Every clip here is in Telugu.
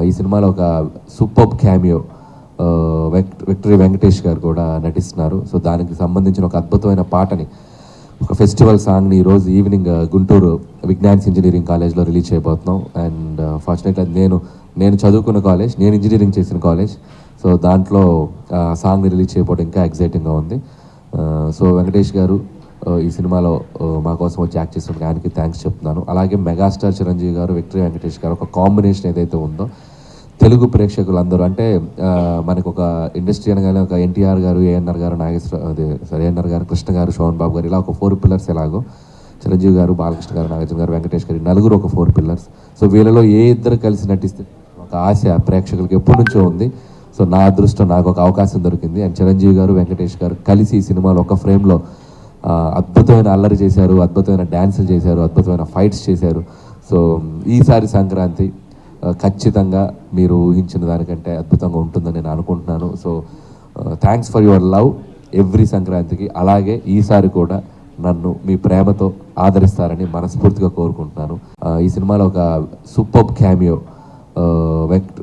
ఈ సినిమాలో ఒక సూపర్ క్యామియో విక్టరీ వెంకటేష్ గారు కూడా నటిస్తున్నారు. సో దానికి సంబంధించిన ఒక అద్భుతమైన పాటని, ఒక ఫెస్టివల్ సాంగ్ని ఈరోజు ఈవినింగ్ గుంటూరు విజ్ఞాన్స్ ఇంజనీరింగ్ కాలేజ్లో రిలీజ్ చేయబోతున్నాం. అండ్ ఫార్చునేట్లీ నేను చదువుకున్న కాలేజ్, నేను ఇంజనీరింగ్ చేసిన కాలేజ్. సో దాంట్లో సాంగ్ని రిలీజ్ చేయబోవడం ఇంకా ఎక్సైటింగ్గా ఉంది. సో వెంకటేష్ గారు ఈ సినిమాలో మా కోసం వచ్చి యాక్ట్ చేసిన ఆయనకి థ్యాంక్స్ చెప్తున్నాను. అలాగే మెగాస్టార్ చిరంజీవి గారు, విక్టరీ వెంకటేష్ గారు ఒక కాంబినేషన్ ఏదైతే ఉందో, తెలుగు ప్రేక్షకులందరూ అంటే మనకు ఒక ఇండస్ట్రీ అనగానే ఒక ఎన్టీఆర్ గారు, ఏఎన్ఆర్ గారు, ఏఎన్ఆర్ గారు, కృష్ణ గారు, శోభన్ బాబు గారు, ఇలా ఒక 4 పిల్లర్స్ ఎలాగో చిరంజీవి గారు, బాలకృష్ణ గారు, నాగార్జున గారు, వెంకటేష్ గారు, నలుగురు ఒక 4 పిల్లర్స్. సో వీళ్ళలో ఏ ఇద్దరు కలిసి నటిస్తే ఒక ఆశ ప్రేక్షకులకి ఎప్పటి నుంచో ఉంది. సో నా అదృష్టం, నాకు ఒక అవకాశం దొరికింది. అండ్ చిరంజీవి గారు, వెంకటేష్ గారు కలిసి ఈ సినిమాలో ఒక ఫ్రేమ్లో అద్భుతమైన అల్లరి చేశారు, అద్భుతమైన డ్యాన్సులు చేశారు, అద్భుతమైన ఫైట్స్ చేశారు. సో ఈసారి సంక్రాంతి ఖచ్చితంగా మీరు ఊహించిన దానికంటే అద్భుతంగా ఉంటుందని నేను అనుకుంటున్నాను. So thanks for your love every సంక్రాంతికి. అలాగే ఈసారి కూడా నన్ను మీ ప్రేమతో ఆదరిస్తారని మనస్ఫూర్తిగా కోరుకుంటున్నాను. ఈ సినిమాలో ఒక సూపర్ క్యామియో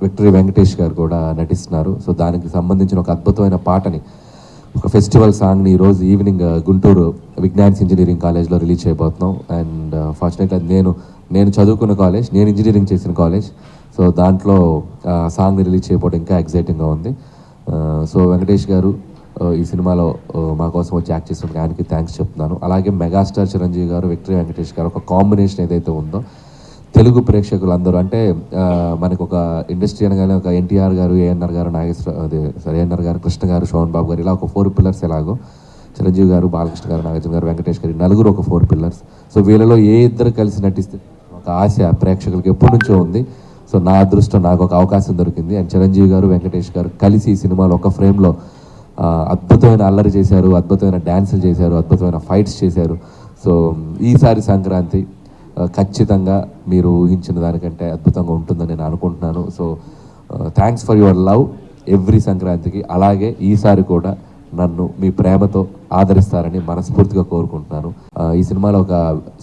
విక్టరీ వెంకటేష్ గారు కూడా నటిస్తున్నారు. సో దానికి సంబంధించిన ఒక అద్భుతమైన పాటని, ఒక ఫెస్టివల్ సాంగ్ని ఈరోజు ఈవినింగ్ గుంటూరు విజ్ఞాన్స్ ఇంజనీరింగ్ కాలేజ్లో రిలీజ్ చేయబోతున్నాం. అండ్ ఫార్చునేట్లీ నేను చదువుకున్న కాలేజ్, నేను ఇంజనీరింగ్ చేసిన కాలేజ్. సో దాంట్లో సాంగ్ని రిలీజ్ చేయబోవడం ఇంకా ఎక్సైటింగ్గా ఉంది. సో వెంకటేష్ గారు ఈ సినిమాలో మా కోసం వచ్చి యాక్ట్ చేసిన ఆయనకి థ్యాంక్స్ చెప్తున్నాను. అలాగే మెగాస్టార్ చిరంజీవి గారు, విక్టరీ వెంకటేష్ గారు ఒక కాంబినేషన్ ఏదైతే ఉందో, తెలుగు ప్రేక్షకులందరూ అంటే మనకు ఒక ఇండస్ట్రీ అనగానే ఒక ఎన్టీఆర్ గారు, ఏఎన్ఆర్ గారు, ఏఎన్ఆర్ గారు, కృష్ణ గారు, శోభన్ బాబు గారు, ఇలా ఒక 4 పిల్లర్స్ ఎలాగో చిరంజీవి గారు, బాలకృష్ణ గారు, నాగార్జున గారు, వెంకటేష్ గారు, నలుగురు ఒక 4 పిల్లర్స్. సో వీళ్ళలో ఏ ఇద్దరు కలిసి నటిస్తే ఒక ఆశ ప్రేక్షకులకి ఎప్పటి నుంచో ఉంది. సో నా అదృష్టం, నాకు ఒక అవకాశం దొరికింది. అండ్ చిరంజీవి గారు, వెంకటేష్ గారు కలిసి ఈ సినిమాలో ఒక ఫ్రేమ్లో అద్భుతమైన అల్లరి చేశారు, అద్భుతమైన డ్యాన్సులు చేశారు, అద్భుతమైన ఫైట్స్ చేశారు. సో ఈసారి సంక్రాంతి ఖచ్చితంగా మీరు ఊహించిన దానికంటే అద్భుతంగా ఉంటుందని నేను అనుకుంటున్నాను. So thanks for your love every సంక్రాంతికి. అలాగే ఈసారి కూడా నన్ను మీ ప్రేమతో ఆదరిస్తారని మనస్ఫూర్తిగా కోరుకుంటున్నాను. ఈ సినిమాలో ఒక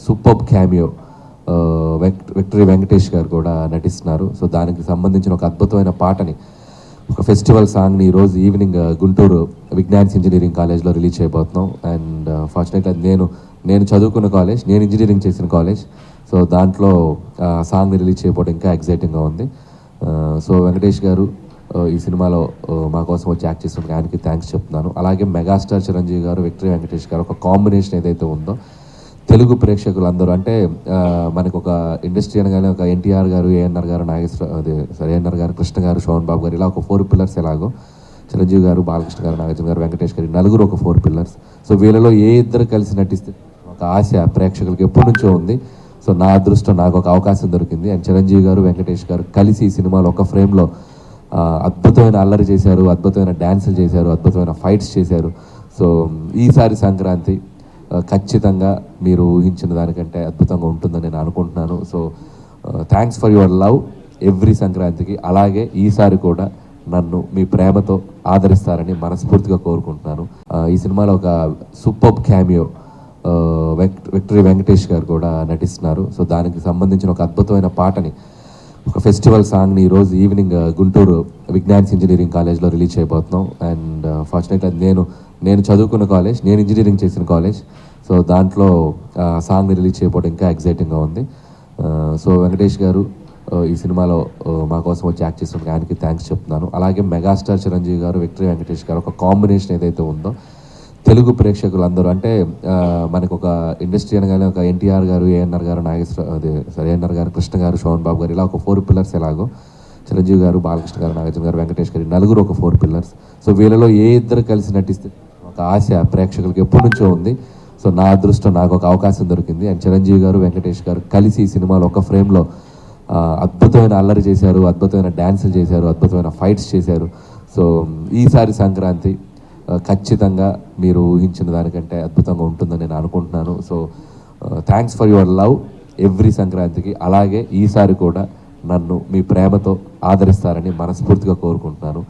సూపర్ క్యామియో విక్టరీ వెంకటేష్ గారు కూడా నటిస్తున్నారు. సో దానికి సంబంధించిన ఒక అద్భుతమైన పాటని, ఒక ఫెస్టివల్ సాంగ్ని ఈరోజు ఈవినింగ్ గుంటూరు విజ్ఞాన్స్ ఇంజనీరింగ్ కాలేజ్లో రిలీజ్ చేయబోతున్నాం. అండ్ ఫార్చునేట్లీ నేను చదువుకున్న కాలేజ్, నేను ఇంజనీరింగ్ చేసిన కాలేజ్. సో దాంట్లో సాంగ్ని రిలీజ్ చేయబోవడం ఇంకా ఎక్సైటింగ్గా ఉంది. సో వెంకటేష్ గారు ఈ సినిమాలో మా కోసం వచ్చి యాక్ట్ చేసిన ఆయనకి థ్యాంక్స్ చెప్తున్నాను. అలాగే మెగాస్టార్ చిరంజీవి గారు, విక్టరీ వెంకటేష్ గారు ఒక కాంబినేషన్ ఏదైతే ఉందో, తెలుగు ప్రేక్షకులందరూ అంటే మనకు ఒక ఇండస్ట్రీ అనగానే ఒక ఎన్టీఆర్ గారు, ఏఎన్ఆర్ గారు, ఏఎన్ఆర్ గారు, కృష్ణ గారు, శోభన్ బాబు గారు, ఇలా ఒక 4 పిల్లర్స్ ఎలాగో చిరంజీవి గారు, బాలకృష్ణ గారు, నాగార్జున గారు, వెంకటేష్ గారు, నలుగురు ఒక 4 పిల్లర్స్. సో వీళ్ళలో ఏ ఇద్దరు కలిసి నటిస్తే ఒక ఆశ ప్రేక్షకులకి ఎప్పటి నుంచో ఉంది. సో నా అదృష్టం, నాకు ఒక అవకాశం దొరికింది. అండ్ చిరంజీవి గారు, వెంకటేష్ గారు కలిసి ఈ సినిమాలో ఒక ఫ్రేమ్లో అద్భుతమైన అల్లరి చేశారు, అద్భుతమైన డ్యాన్సులు చేశారు, అద్భుతమైన ఫైట్స్ చేశారు. సో ఈసారి సంక్రాంతి ఖచ్చితంగా మీరు ఊహించిన దానికంటే అద్భుతంగా ఉంటుందని నేను అనుకుంటున్నాను. So thanks for your love every సంక్రాంతికి. అలాగే ఈసారి కూడా నన్ను మీ ప్రేమతో ఆదరిస్తారని మనస్ఫూర్తిగా కోరుకుంటున్నాను. ఈ సినిమాలో ఒక సూపర్ క్యామియో విక్టరీ వెంకటేష్ గారు కూడా నటిస్తున్నారు. సో దానికి సంబంధించిన ఒక అద్భుతమైన పాటని, ఒక ఫెస్టివల్ సాంగ్ని ఈరోజు ఈవినింగ్ గుంటూరు విజ్ఞాన్స్ ఇంజనీరింగ్ కాలేజ్లో రిలీజ్ చేయబోతున్నాం. అండ్ ఫార్చునేట్లీ నేను చదువుకున్న కాలేజ్, నేను ఇంజనీరింగ్ చేసిన కాలేజ్. సో దాంట్లో సాంగ్ని రిలీజ్ చేయబోవడం ఇంకా ఎక్సైటింగ్గా ఉంది. సో వెంకటేష్ గారు ఈ సినిమాలో మా కోసం వచ్చి యాక్ట్ చేసిన ఆయనకి థ్యాంక్స్ చెప్తున్నాను. అలాగే మెగాస్టార్ చిరంజీవి గారు, విక్టరీ వెంకటేష్ గారు ఒక కాంబినేషన్ ఏదైతే ఉందో, తెలుగు ప్రేక్షకులందరూ అంటే మనకు ఒక ఇండస్ట్రీ అనగానే ఒక ఎన్టీఆర్ గారు, ఏఎన్ఆర్ గారు, ఏఎన్ఆర్ గారు, కృష్ణ గారు, శోభన్ బాబు గారు, ఇలా ఒక 4 పిల్లర్స్ ఎలాగో చిరంజీవి గారు, బాలకృష్ణ గారు, నాగార్జున గారు, వెంకటేష్ గారు, నలుగురు ఒక 4 పిల్లర్స్. సో వీళ్ళలో ఏ ఇద్దరు కలిసి నటిస్తే ఒక ఆశ ప్రేక్షకులకి ఎప్పటి నుంచో ఉంది. సో నా అదృష్టం, నాకు ఒక అవకాశం దొరికింది. అండ్ చిరంజీవి గారు, వెంకటేష్ గారు కలిసి ఈ సినిమాలో ఒక ఫ్రేమ్లో అద్భుతమైన అల్లరి చేశారు, అద్భుతమైన డ్యాన్సులు చేశారు, అద్భుతమైన ఫైట్స్ చేశారు. సో ఈసారి సంక్రాంతి ఖచ్చితంగా మీరు ఊహించిన దానికంటే అద్భుతంగా ఉంటుందని నేను అనుకుంటున్నాను. So thanks for your love every సంక్రాంతికి. అలాగే ఈసారి కూడా నన్ను మీ ప్రేమతో ఆదరిస్తారని మనస్ఫూర్తిగా కోరుకుంటున్నాను.